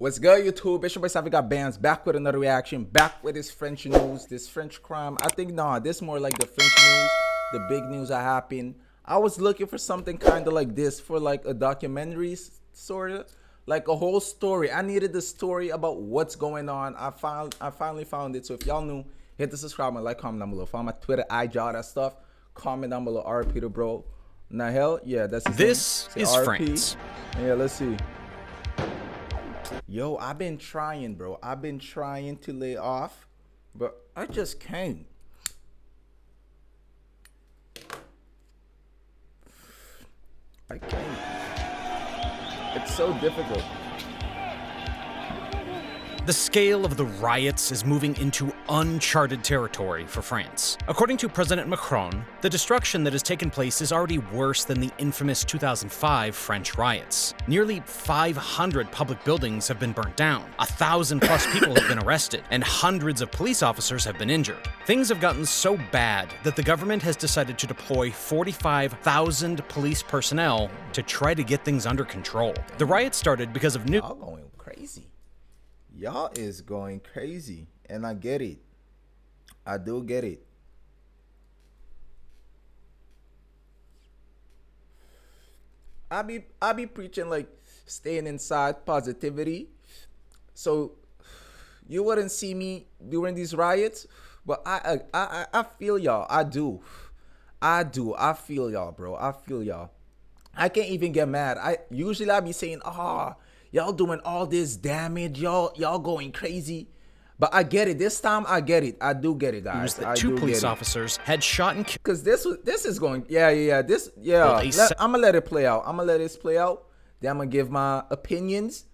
What's good, YouTube? It's your boy Savvy got bands back with another reaction, back with this French news, this French crime. I think this more like the French news, the big news that happened. I was looking for something kind of like this for like a documentary, sort of like a whole story. I needed the story about what's going on. I finally found it. So if y'all new, hit the subscribe and like, comment down below. Follow my Twitter, IG, all that stuff. Comment down below. RP to bro. Nahel, yeah, that's his This name. is RP. France. Yeah, let's see. Yo, I've been trying, bro. I've been trying to lay off, but I just can't. I can't. It's so difficult. The scale of the riots is moving into uncharted territory for France. According to President Macron, the destruction that has taken place is already worse than the infamous 2005 French riots. Nearly 500 public buildings have been burnt down, 1,000 plus people have been arrested, and hundreds of police officers have been injured. Things have gotten so bad that the government has decided to deploy 45,000 police personnel to try to get things under control. The riots started because of new... Y'all going crazy. Y'all is going crazy, and I get it. I do get it. I be preaching like staying inside, positivity. So you wouldn't see me during these riots, but I feel y'all. I do. I feel y'all, bro. I feel y'all. I can't even get mad. I be saying, y'all doing all this damage, y'all going crazy. But I get it. This time I get it. I do get it, guys. that two police officers had shot and killed. Because this is going, I'm gonna let it play out. I'm gonna let this play out. Then I'm gonna give my opinions.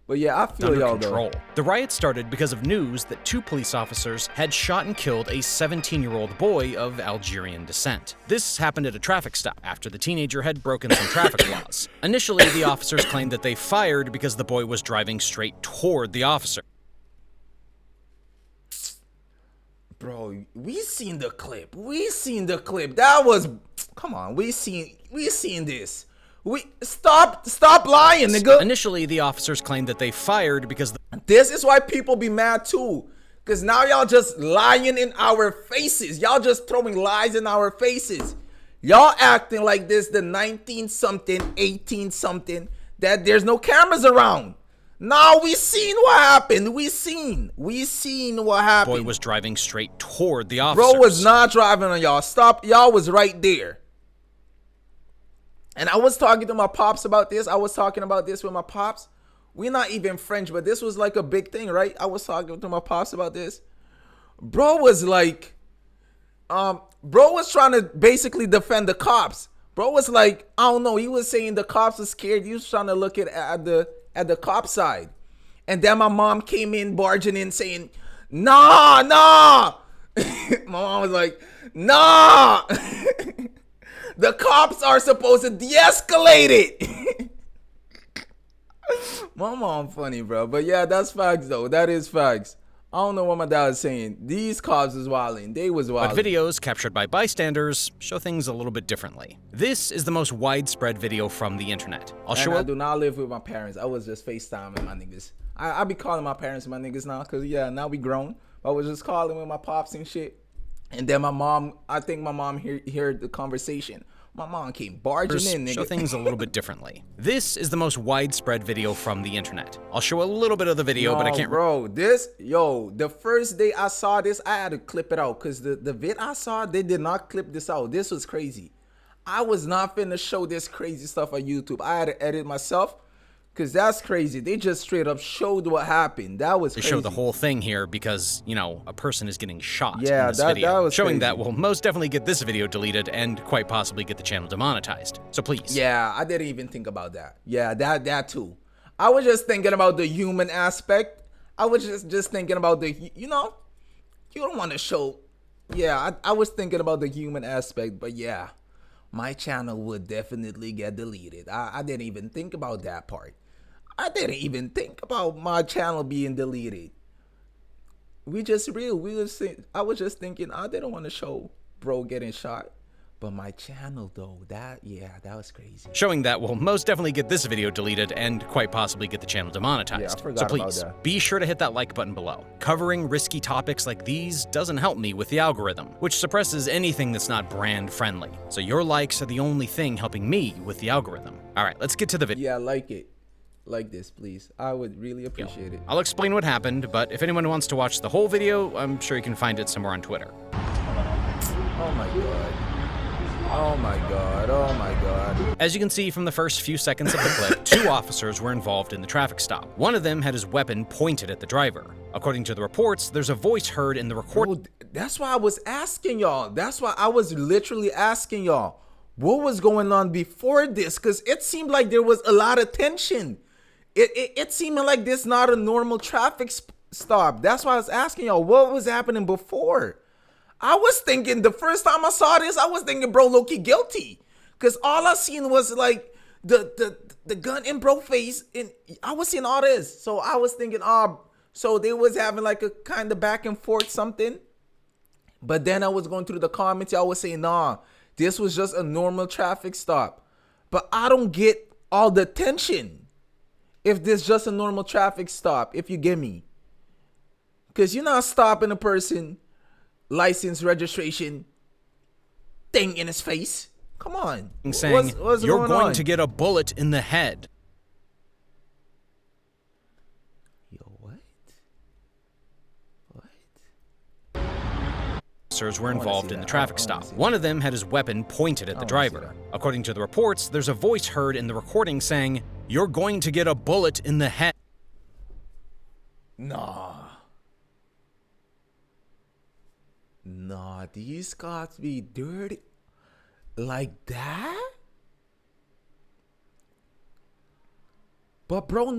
But yeah, I feel y'all though. The riot started because of news that two police officers had shot and killed a 17-year-old boy of Algerian descent. This happened at a traffic stop after the teenager had broken some traffic laws. Initially, the officers claimed that they fired because the boy was driving straight toward the officer. Bro, we seen the clip. That was, come on, we seen this. Stop lying, nigga. Initially, the officers claimed that they fired because this is why people be mad too. Cause now y'all just lying in our faces. Y'all just throwing lies in our faces. Y'all acting like this the 19-something, 18-something, that there's no cameras around. Now we seen what happened. We seen what happened. The boy was driving straight toward the officers. Bro was not driving on y'all. Stop. Y'all was right there. And I was talking to my pops about this. I was talking about this with my pops. We're not even French, but this was like a big thing, right? I was talking to my pops about this. Bro was like, bro was trying to basically defend the cops. Bro was like, I don't know. He was saying the cops were scared. He was trying to look at the cop side. And then my mom came in, barging in, saying, nah. My mom was like, nah. The cops are supposed to de-escalate it. My mom funny, bro. But yeah, that's facts though. That is facts. I don't know what my dad is saying. These cops was wilding. They was wilding. But videos captured by bystanders show things a little bit differently. This is the most widespread video from the internet. I do not live with my parents. I was just FaceTiming my niggas. I be calling my parents my niggas now, cause yeah, now we grown. I was just calling with my pops and shit. And then my mom, I think my mom heard the conversation. My mom came barging in, nigga. Show things a little bit differently. This is the most widespread video from the internet. I'll show a little bit of the video, but I can't. Bro, the first day I saw this, I had to clip it out because the vid I saw, they did not clip this out. This was crazy. I was not finna show this crazy stuff on YouTube. I had to edit myself. Cause that's crazy. They just straight up showed what happened. That was crazy. They show the whole thing here because, you know, a person is getting shot in this that video. was showing crazy. that will most definitely get this video deleted and quite possibly get the channel demonetized. So please. Yeah, I didn't even think about that. Yeah, that too. I was just thinking about the human aspect. I was just thinking about the, you know, you don't want to show. Yeah, I was thinking about the human aspect, but yeah, my channel would definitely get deleted. I didn't even think about that part. I didn't even think about my channel being deleted. I was just thinking, I didn't want to show bro getting shot. But my channel though, that was crazy. Showing that will most definitely get this video deleted and quite possibly get the channel demonetized. Yeah, I forgot so about please, that. be sure to hit that like button below. Covering risky topics like these doesn't help me with the algorithm, which suppresses anything that's not brand friendly. So your likes are the only thing helping me with the algorithm. All right, let's get to the video. Yeah, like it. Like this, please. I would really appreciate it. I'll explain what happened, but if anyone wants to watch the whole video, I'm sure you can find it somewhere on Twitter. Oh my god. Oh my god. Oh my god. As you can see from the first few seconds of the clip, 2 officers were involved in the traffic stop. One of them had his weapon pointed at the driver. According to the reports, there's a voice heard in the recording. Bro, that's why I was asking y'all. That's why I was literally asking y'all what was going on before this, because it seemed like there was a lot of tension. It seemed like this not a normal traffic stop. That's why I was asking y'all what was happening before. I was thinking the first time I saw this, I was thinking bro low-key guilty, because all I seen was like the gun in bro face, and I was seeing all this. So I was thinking, so they was having like a kind of back and forth something. But then I was going through the comments, y'all was saying, nah, this was just a normal traffic stop. But I don't get all the tension if this just a normal traffic stop, if you get me. Because you're not stopping a person, license, registration, thing in his face. Come on. Saying, what's you're going on? to get a bullet in the head. Yo, what? Officers were involved in the traffic stop. One of them had his weapon pointed at the driver. According to the reports, there's a voice heard in the recording saying, "You're going to get a bullet in the head." Nah, these cops be dirty like that? But bro,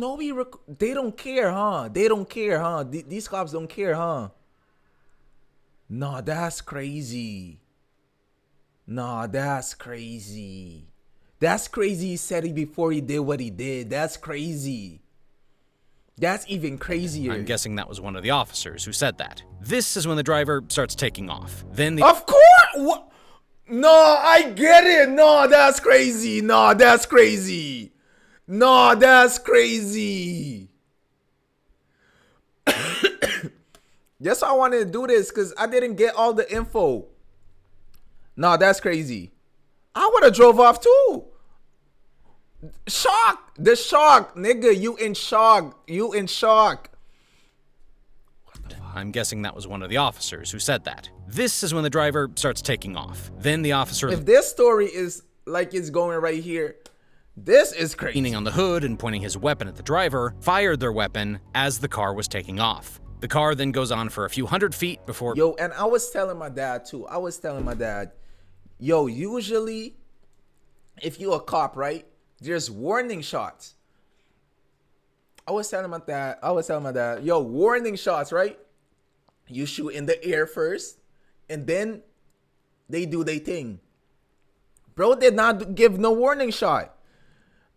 they don't care, huh? They don't care, huh? These cops don't care, huh? Nah, that's crazy. Nah, that's crazy. That's crazy he said it before he did what he did. That's crazy. That's even crazier. I'm guessing that was one of the officers who said that. This is when the driver starts taking off. Then the Of course! What? No, I get it. No, that's crazy. No, that's crazy. No, that's crazy. That's why I wanted to do this, because I didn't get all the info. No, that's crazy. I would have drove off too. Shock. The shock. Nigga, you in shock. You in shock. I'm guessing that was one of the officers who said that. This is when the driver starts taking off. Then the officer, If this story is like it's going right here, this is crazy. leaning on the hood and pointing his weapon at the driver, fired their weapon as the car was taking off. The car then goes on for a few hundred feet before... Yo, and I was telling my dad too. I was telling my dad, yo, usually if you a cop, right, there's warning shots. I was telling my dad, yo, warning shots, right? You shoot in the air first, and then they do their thing. Bro did not give no warning shot.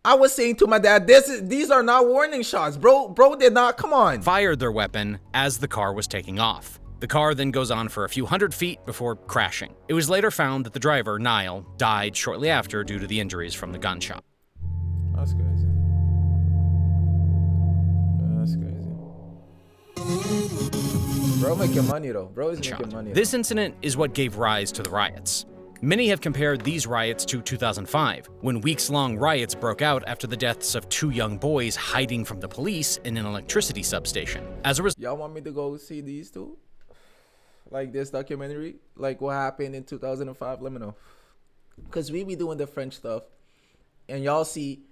I was saying to my dad, these are not warning shots. Bro did not, come on. Fired their weapon as the car was taking off. The car then goes on for a few hundred feet before crashing. It was later found that the driver, Nahel, died shortly after due to the injuries from the gunshot. That's crazy. That's crazy. Bro making money though. Bro is making money. This incident is what gave rise to the riots. Many have compared these riots to 2005, when weeks-long riots broke out after the deaths of 2 young boys hiding from the police in an electricity substation. As a result, y'all want me to go see these two? Like this documentary? Like what happened in 2005? Let me know. Because we be doing the French stuff. And y'all see,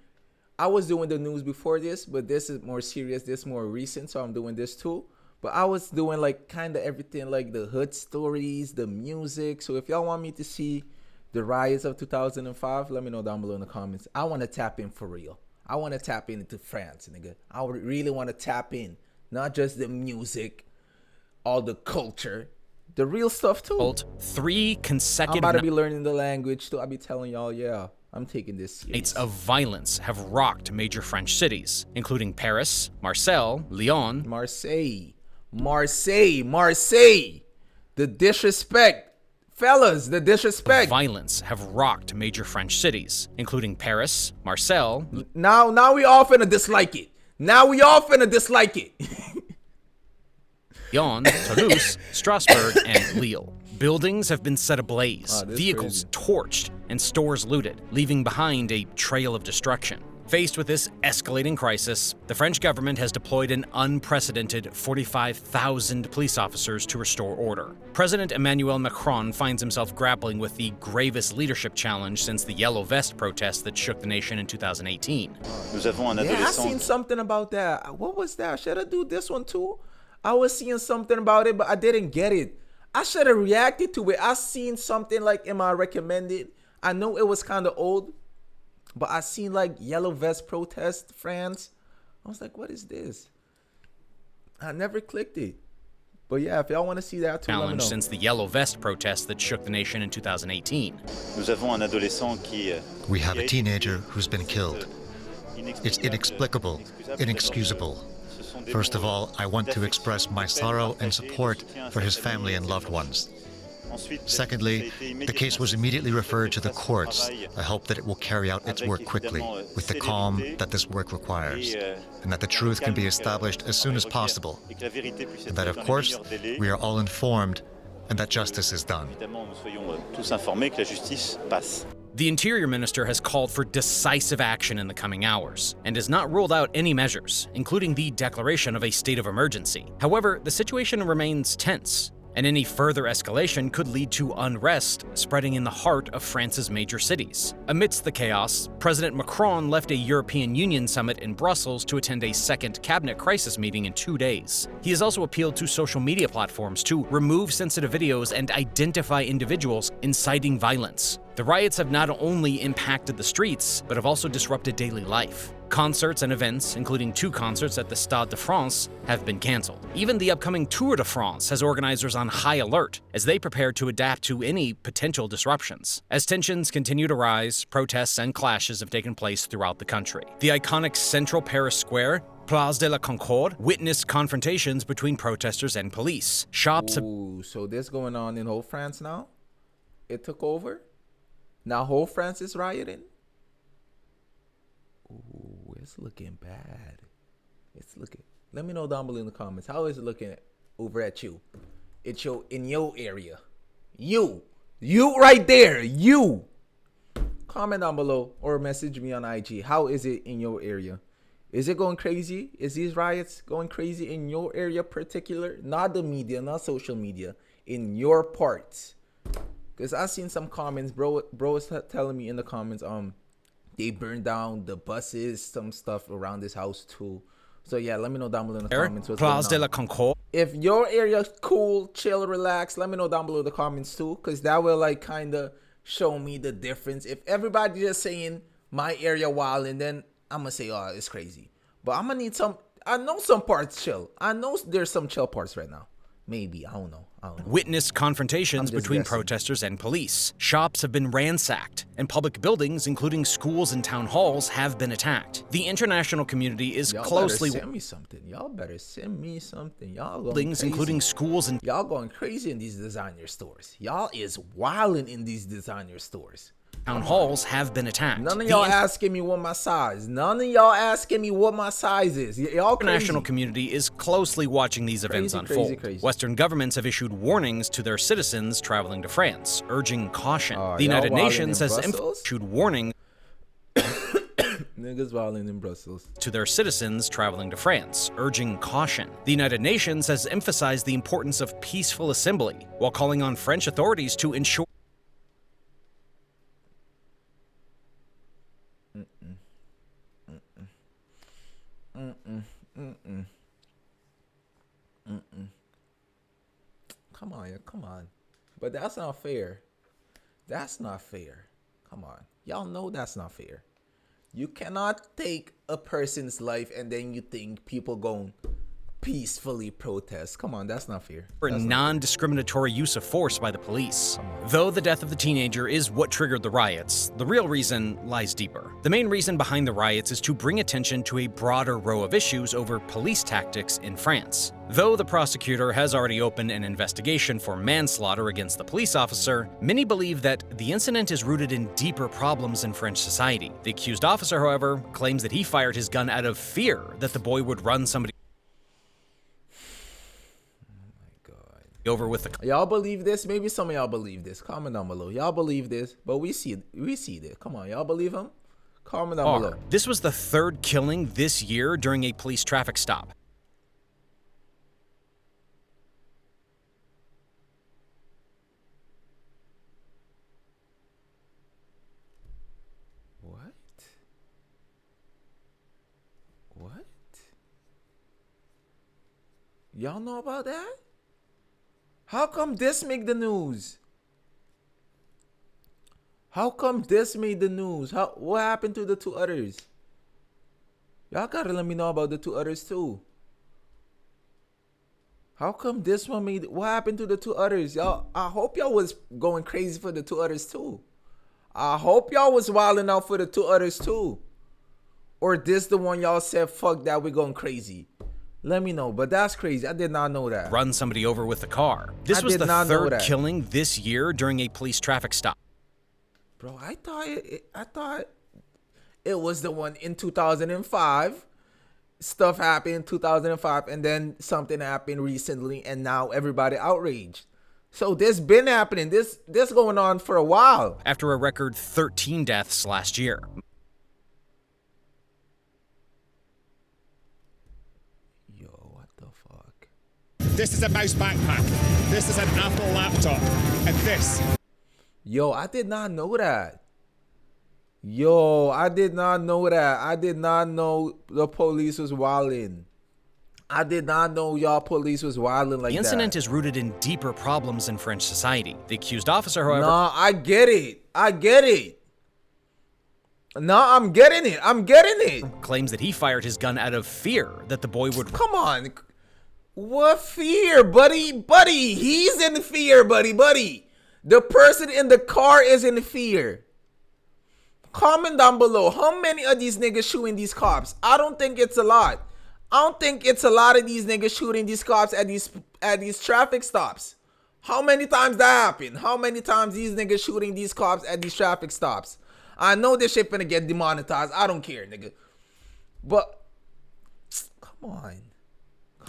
I was doing the news before this, but this is more serious. This is more recent, so I'm doing this too. But I was doing like kind of everything, like the hood stories, the music. So if y'all want me to see the riots of 2005, let me know down below in the comments. I want to tap in for real. I want to tap into France, nigga. I really want to tap in. Not just the music, all the culture, the real stuff too. 3 consecutive I'm about to be learning the language too. I'll be telling y'all, yeah, I'm taking this serious. nights of violence have rocked major French cities, including Paris, Marseille, Lyon, Marseille. The disrespect Fellas, the disrespect. Violence have rocked major French cities, including Paris, Marseille, Now we all finna dislike it. Now we all finna dislike it. Lyon, Toulouse, Strasbourg, and Lille. Buildings have been set ablaze, vehicles torched, and stores looted, leaving behind a trail of destruction. Faced with this escalating crisis, the French government has deployed an unprecedented 45,000 police officers to restore order. President Emmanuel Macron finds himself grappling with the gravest leadership challenge since the Yellow Vest protests that shook the nation in 2018. I seen something about that. What was that? Should I do this one too? I was seeing something about it, but I didn't get it. I should have reacted to it. I seen something like in my recommended. I know it was kind of old, but I seen like Yellow Vest protest France. I was like, what is this? I never clicked it. But yeah, if y'all want to see that too, challenge since the Yellow Vest protests that shook the nation in 2018. We have a teenager who's been killed. It's inexplicable, inexcusable. First of all, I want to express my sorrow and support for his family and loved ones. Secondly, the case was immediately referred to the courts. I hope that it will carry out its work quickly, with the calm that this work requires, and that the truth can be established as soon as possible, and that, of course, we are all informed and that justice is done. The Interior Minister has called for decisive action in the coming hours and has not ruled out any measures, including the declaration of a state of emergency. However, the situation remains tense, and any further escalation could lead to unrest spreading in the heart of France's major cities. Amidst the chaos, President Macron left a European Union summit in Brussels to attend a second cabinet crisis meeting in 2 days. He has also appealed to social media platforms to remove sensitive videos and identify individuals inciting violence. The riots have not only impacted the streets, but have also disrupted daily life. Concerts and events, including 2 concerts at the Stade de France, have been cancelled. Even the upcoming Tour de France has organizers on high alert as they prepare to adapt to any potential disruptions. As tensions continue to rise, protests and clashes have taken place throughout the country. The iconic central Paris square, Place de la Concorde, witnessed confrontations between protesters and police. Shops Ooh, so this going on in whole France now? It took over? Now whole France is rioting? Ooh, it's looking bad. It's looking. Let me know down below in the comments. How is it looking over at you? It's in your area. You right there. You. Comment down below or message me on IG. How is it in your area? Is it going crazy? Is these riots going crazy in your area particular? Not the media, not social media. In your parts. Because I seen some comments. Bro was telling me in the comments, they burned down the buses, some stuff around this house too. So yeah, let me know down below in the comments what's Place de going la on. Concorde. If your area's cool, chill, relax, let me know down below in the comments too, because that will like kind of show me the difference. If everybody just saying my area wild, and then I'm gonna say, oh, it's crazy. But I'm gonna need some. I know some parts chill. I know there's some chill parts right now. Maybe. I don't know. Witnessed confrontations between guessing. protesters and police. Shops have been ransacked, and public buildings, including schools and town halls, have been attacked. The international community is closely. Send me something. Y'all better send me something. Y'all going buildings, crazy. including schools and y'all going crazy in these designer stores. Y'all is wilding in these designer stores. town halls have been attacked. None of y'all asking me what my size. None of y'all asking me what my size is. Y'all crazy. The international community is closely watching these events unfold. Western governments have issued warnings to their citizens traveling to France, urging caution. The United Nations has issued warnings Niggas wilding in Brussels. to their citizens traveling to France, urging caution. The United Nations has emphasized the importance of peaceful assembly, while calling on French authorities to ensure Come on, yeah, come on. But that's not fair. That's not fair. Come on. Y'all know that's not fair. You cannot take a person's life and then you think people going peacefully protest. Come on, that's not fair. For non-discriminatory use of force by the police. Though the death of the teenager is what triggered the riots, the real reason lies deeper. The main reason behind the riots is to bring attention to a broader row of issues over police tactics in France. Though the prosecutor has already opened an investigation for manslaughter against the police officer, many believe that the incident is rooted in deeper problems in French society. The accused officer, however, claims that he fired his gun out of fear that the boy would run somebody over with the Y'all believe this? Maybe some of y'all believe this. Comment down below. Y'all believe this, but we see this. Come on, y'all believe him? Comment down below. This was the third killing this year during a police traffic stop. What? Y'all know about that? How come this make the news? How come this made the news? What happened to the two others? Y'all gotta let me know about the two others too. How come this one made? What happened to the two others? Y'all, I hope y'all was going crazy for the two others too. I hope y'all was wilding out for the two others too. Or this the one y'all said, fuck that, we're going crazy. Let me know, but that's crazy. I did not know that. Run somebody over with a car. This was the third killing this year during a police traffic stop. Bro, I thought it was the one in 2005. Stuff happened in 2005, and then something happened recently, and now everybody outraged. So this been happening. This going on for a while. After a record 13 deaths last year. This is a mouse backpack. This is an Apple laptop. And this. Yo, I did not know that. Yo, I did not know that. I did not know the police was wilding. I did not know y'all police was wilding like that. The incident is rooted in deeper problems in French society. The accused officer, however... Nah, I get it. I get it. Nah, I'm getting it. I'm getting it. Claims that he fired his gun out of fear that the boy would... Come on. What fear, buddy? Buddy, he's in fear, buddy. The person in the car is in fear. Comment down below. How many of these niggas shooting these cops? I don't think it's a lot. I don't think it's a lot of these niggas shooting these cops at these traffic stops. How many times that happened? How many times these niggas shooting these cops at these traffic stops? I know this shit finna get demonetized. I don't care, nigga. But come on.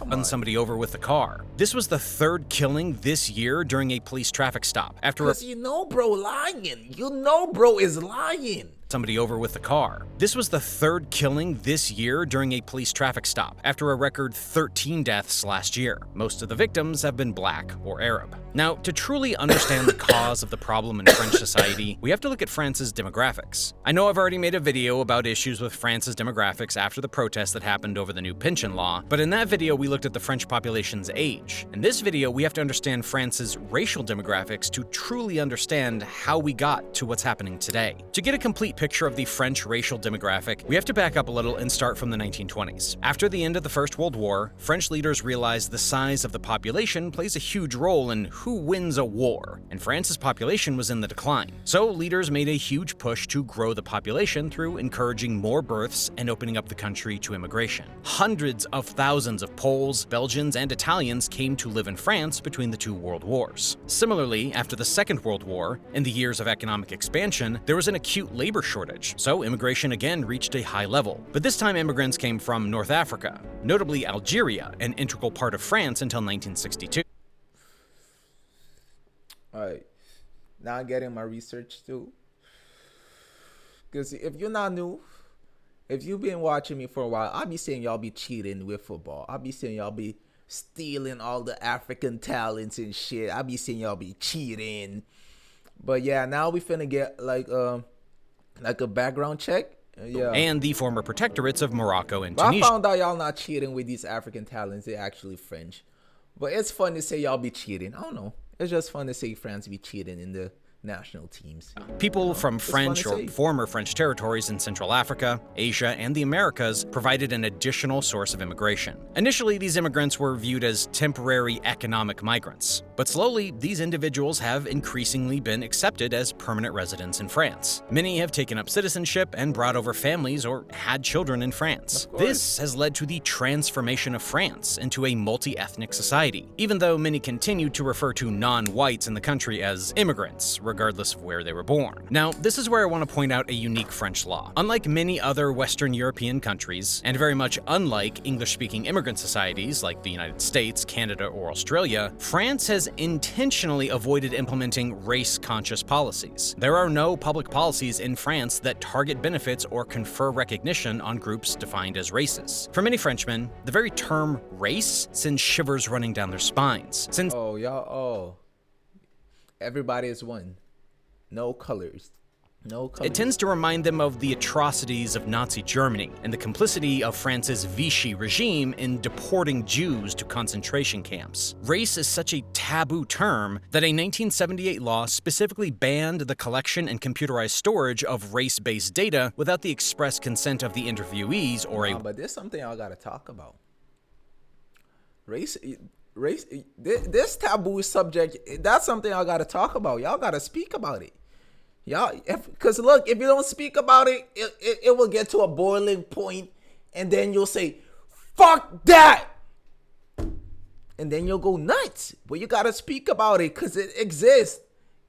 Run somebody over with a car. This was the third killing this year during a police traffic stop. Because you know bro lying. You know bro is lying. Somebody over with a car. This was the third killing this year during a police traffic stop, after a record 13 deaths last year. Most of the victims have been black or Arab. Now, to truly understand the cause of the problem in French society, we have to look at France's demographics. I know I've already made a video about issues with France's demographics after the protests that happened over the new pension law, but in that video we looked at the French population's age. In this video, we have to understand France's racial demographics to truly understand how we got to what's happening today. To get a complete picture of the French racial demographic, we have to back up a little and start from the 1920s. After the end of the First World War, French leaders realized the size of the population plays a huge role in who wins a war, and France's population was in the decline. So leaders made a huge push to grow the population through encouraging more births and opening up the country to immigration. Hundreds of thousands of Poles, Belgians, and Italians came to live in France between the two world wars. Similarly, after the Second World War, in the years of economic expansion, there was an acute labor shortage, so immigration again reached a high level. But this time immigrants came from North Africa, notably Algeria, an integral part of France until 1962. Alright, now I'm getting my research too. Because if you're not new, if you've been watching me for a while, I'll be saying y'all be cheating with football. I'll be saying y'all be stealing all the African talents and shit. I'll be saying y'all be cheating. But yeah, now we finna get like a background check. Yeah. And the former protectorates of Morocco and Tunisia. Tunisia. I found out y'all not cheating with these African talents. They're actually French. But it's fun to say y'all be cheating. I don't know. It's just fun to say France be cheating in national teams. People from it's fun French to or say. former French territories in Central Africa, Asia, and the Americas provided an additional source of immigration. Initially, these immigrants were viewed as temporary economic migrants, but slowly, these individuals have increasingly been accepted as permanent residents in France. Many have taken up citizenship and brought over families or had children in France. This has led to the transformation of France into a multi-ethnic society, even though many continue to refer to non-whites in the country as immigrants, regardless of where they were born. Now, this is where I want to point out a unique French law. Unlike many other Western European countries, and very much unlike English-speaking immigrant societies like the United States, Canada, or Australia, France has intentionally avoided implementing race-conscious policies. There are no public policies in France that target benefits or confer recognition on groups defined as races. For many Frenchmen, the very term race sends shivers running down their spines, since Everybody is one. No colors. No colors. it tends to remind them of the atrocities of Nazi Germany and the complicity of France's Vichy regime in deporting Jews to concentration camps. Race is such a taboo term that a 1978 law specifically banned the collection and computerized storage of race-based data without the express consent of the interviewees or a But there's something y'all gotta talk about. Race, this taboo subject, that's something y'all gotta talk about. Y'all gotta speak about it. Y'all, because look, if you don't speak about it, it will get to a boiling point, and then you'll say, fuck that! And then you'll go nuts. But you gotta speak about it, because it exists.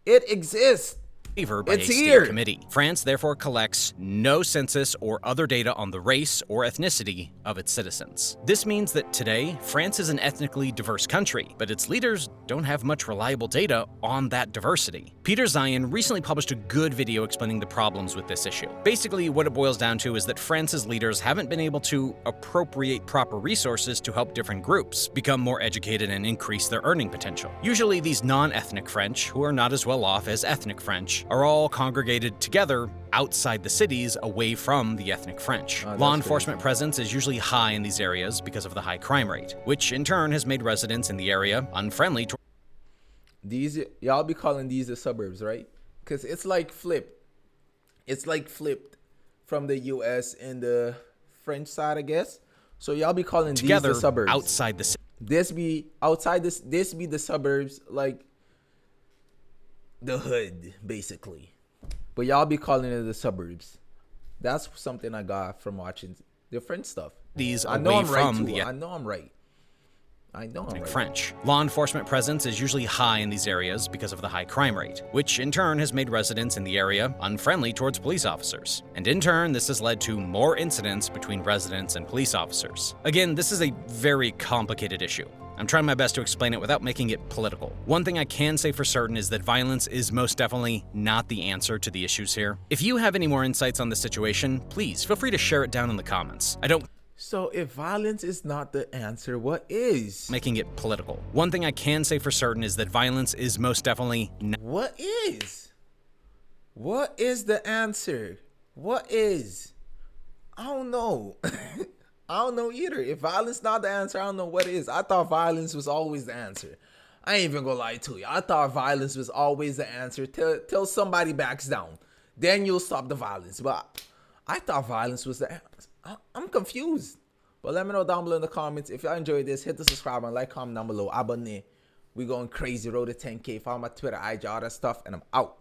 It exists. favor by a It's state here. committee. France therefore collects no census or other data on the race or ethnicity of its citizens. This means that today, France is an ethnically diverse country, but its leaders don't have much reliable data on that diversity. Peter Zion recently published a good video explaining the problems with this issue. Basically, what it boils down to is that France's leaders haven't been able to appropriate proper resources to help different groups become more educated and increase their earning potential. Usually, these non-ethnic French, who are not as well off as ethnic French, are all congregated together outside the cities away from the ethnic French. Law enforcement presence is usually high in these areas because of the high crime rate, which in turn has made residents in the area unfriendly to These, y'all be calling these the suburbs, right? Because it's like flipped. It's like flipped from the US and the French side, I guess. So y'all be calling together these the suburbs. outside the city. This be outside this be the suburbs, like the hood, basically. But y'all be calling it the suburbs. That's something I got from watching the French stuff. These I know away I'm right from too. the I know I'm right. I know I'm right. French. Law enforcement presence is usually high in these areas because of the high crime rate, which in turn has made residents in the area unfriendly towards police officers. And in turn, this has led to more incidents between residents and police officers. Again, this is a very complicated issue. I'm trying my best to explain it without making it political. One thing I can say for certain is that violence is most definitely not the answer to the issues here. If you have any more insights on this situation, please feel free to share it down in the comments. I don't So if violence is not the answer, what is? making it political. One thing I can say for certain is that violence is most definitely not What is? What is the answer? What is? I don't know. I don't know either. If violence not the answer, I don't know what is. I thought violence was always the answer. I ain't even gonna lie to you. I thought violence was always the answer till somebody backs down. Then you'll stop the violence. But I thought violence was the answer. I'm confused. But let me know down below in the comments. If y'all enjoyed this, hit the subscribe and like, comment down below. Abonne. We going crazy. Road to 10K. Follow my Twitter, IG, all that stuff. And I'm out.